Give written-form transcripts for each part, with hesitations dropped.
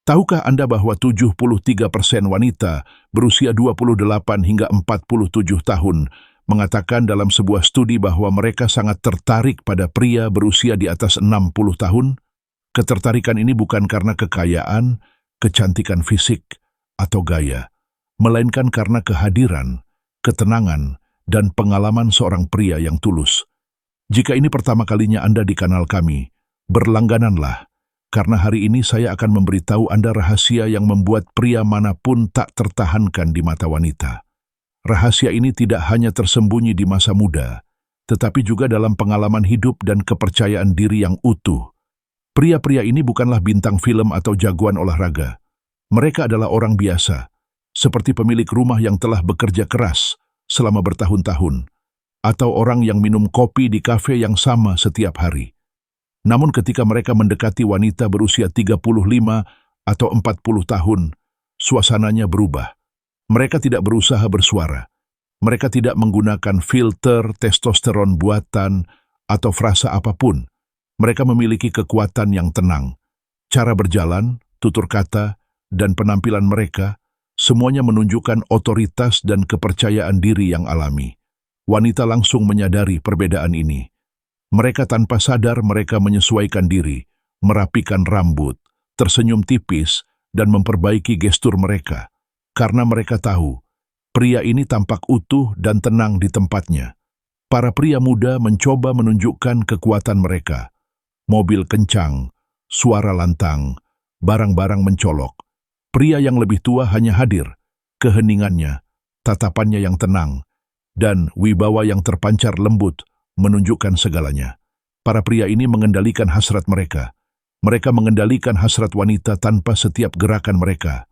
Tahukah Anda bahwa 73% wanita berusia 28 hingga 47 tahun mengatakan dalam sebuah studi bahwa mereka sangat tertarik pada pria berusia di atas 60 tahun? Ketertarikan ini bukan karena kekayaan, kecantikan fisik, atau gaya, melainkan karena kehadiran, ketenangan, dan pengalaman seorang pria yang tulus. Jika ini pertama kalinya Anda di kanal kami, berlanggananlah, karena hari ini saya akan memberitahu Anda rahasia yang membuat pria manapun tak tertahankan di mata wanita. Rahasia ini tidak hanya tersembunyi di masa muda, tetapi juga dalam pengalaman hidup dan kepercayaan diri yang utuh. Pria-pria ini bukanlah bintang film atau jagoan olahraga. Mereka adalah orang biasa, seperti pemilik rumah yang telah bekerja keras selama bertahun-tahun, atau orang yang minum kopi di kafe yang sama setiap hari. Namun ketika mereka mendekati wanita berusia 35 atau 40 tahun, suasananya berubah. Mereka tidak berusaha bersuara. Mereka tidak menggunakan filter, testosteron buatan, atau frasa apapun. Mereka memiliki kekuatan yang tenang. Cara berjalan, tutur kata, dan penampilan mereka, semuanya menunjukkan otoritas dan kepercayaan diri yang alami. Wanita langsung menyadari perbedaan ini. Mereka tanpa sadar mereka menyesuaikan diri, merapikan rambut, tersenyum tipis, dan memperbaiki gestur mereka. Karena mereka tahu, pria ini tampak utuh dan tenang di tempatnya. Para pria muda mencoba menunjukkan kekuatan mereka. Mobil kencang, suara lantang, barang-barang mencolok. Pria yang lebih tua hanya hadir, keheningannya, tatapannya yang tenang, dan wibawa yang terpancar lembut, menunjukkan segalanya. Para pria ini mengendalikan hasrat mereka. Mereka mengendalikan hasrat wanita tanpa setiap gerakan mereka.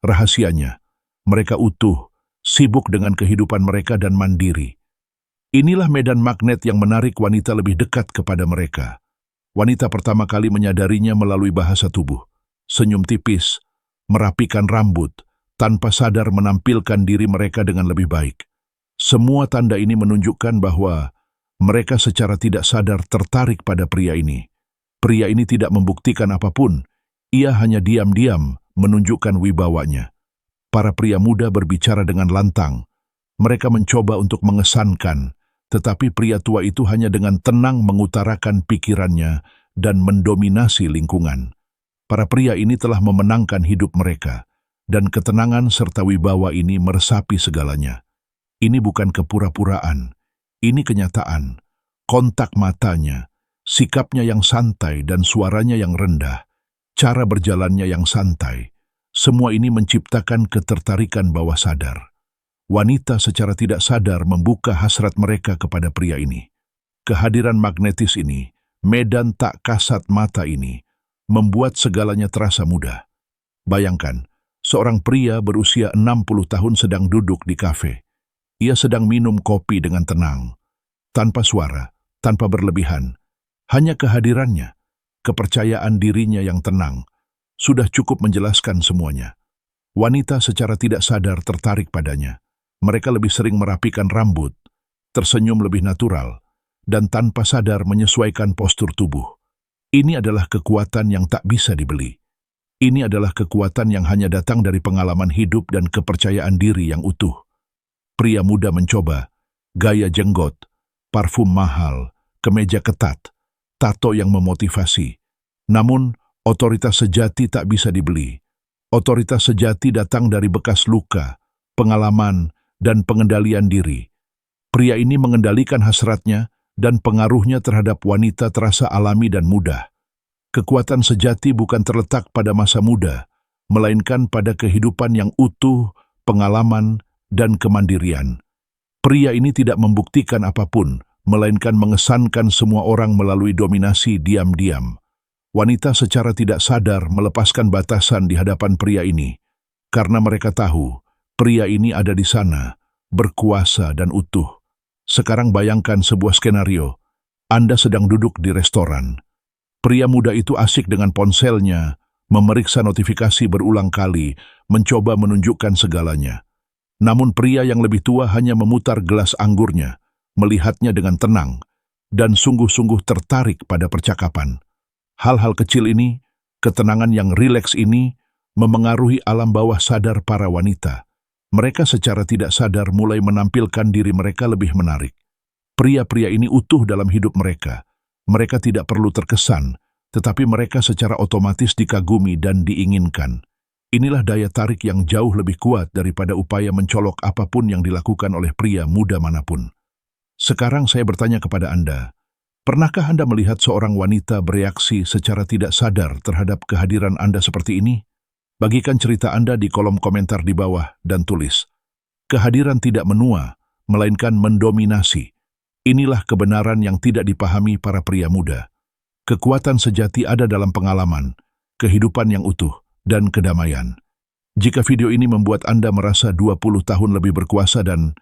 Rahasianya, mereka utuh, sibuk dengan kehidupan mereka dan mandiri. Inilah medan magnet yang menarik wanita lebih dekat kepada mereka. Wanita pertama kali menyadarinya melalui bahasa tubuh. Senyum tipis, merapikan rambut, tanpa sadar menampilkan diri mereka dengan lebih baik. Semua tanda ini menunjukkan bahwa mereka secara tidak sadar tertarik pada pria ini. Pria ini tidak membuktikan apapun, ia hanya diam-diam menunjukkan wibawanya. Para pria muda berbicara dengan lantang. Mereka mencoba untuk mengesankan, tetapi pria tua itu hanya dengan tenang mengutarakan pikirannya dan mendominasi lingkungan. Para pria ini telah memenangkan hidup mereka, dan ketenangan serta wibawa ini meresapi segalanya. Ini bukan kepura-puraan. Ini kenyataan, kontak matanya, sikapnya yang santai dan suaranya yang rendah, cara berjalannya yang santai, semua ini menciptakan ketertarikan bawah sadar. Wanita secara tidak sadar membuka hasrat mereka kepada pria ini. Kehadiran magnetis ini, medan tak kasat mata ini, membuat segalanya terasa mudah. Bayangkan, seorang pria berusia 60 tahun sedang duduk di kafe. Ia sedang minum kopi dengan tenang, tanpa suara, tanpa berlebihan. Hanya kehadirannya, kepercayaan dirinya yang tenang, sudah cukup menjelaskan semuanya. Wanita secara tidak sadar tertarik padanya. Mereka lebih sering merapikan rambut, tersenyum lebih natural, dan tanpa sadar menyesuaikan postur tubuh. Ini adalah kekuatan yang tak bisa dibeli. Ini adalah kekuatan yang hanya datang dari pengalaman hidup dan kepercayaan diri yang utuh. Pria muda mencoba, gaya jenggot, parfum mahal, kemeja ketat, tato yang memotivasi. Namun, otoritas sejati tak bisa dibeli. Otoritas sejati datang dari bekas luka, pengalaman, dan pengendalian diri. Pria ini mengendalikan hasratnya dan pengaruhnya terhadap wanita terasa alami dan mudah. Kekuatan sejati bukan terletak pada masa muda, melainkan pada kehidupan yang utuh, pengalaman, dan kemandirian. Pria ini tidak membuktikan apapun, melainkan mengesankan semua orang melalui dominasi diam-diam. Wanita secara tidak sadar melepaskan batasan di hadapan pria ini, karena mereka tahu pria ini ada di sana, berkuasa dan utuh. Sekarang bayangkan sebuah skenario. Anda sedang duduk di restoran. Pria muda itu asik dengan ponselnya, memeriksa notifikasi berulang kali, mencoba menunjukkan segalanya. Namun pria yang lebih tua hanya memutar gelas anggurnya, melihatnya dengan tenang, dan sungguh-sungguh tertarik pada percakapan. Hal-hal kecil ini, ketenangan yang rileks ini, memengaruhi alam bawah sadar para wanita. Mereka secara tidak sadar mulai menampilkan diri mereka lebih menarik. Pria-pria ini utuh dalam hidup mereka. Mereka tidak perlu terkesan, tetapi mereka secara otomatis dikagumi dan diinginkan. Inilah daya tarik yang jauh lebih kuat daripada upaya mencolok apapun yang dilakukan oleh pria muda manapun. Sekarang saya bertanya kepada Anda, pernahkah Anda melihat seorang wanita bereaksi secara tidak sadar terhadap kehadiran Anda seperti ini? Bagikan cerita Anda di kolom komentar di bawah dan tulis, kehadiran tidak menua, melainkan mendominasi. Inilah kebenaran yang tidak dipahami para pria muda. Kekuatan sejati ada dalam pengalaman, kehidupan yang utuh, dan kedamaian. Jika video ini membuat Anda merasa 20 tahun lebih berkuasa dan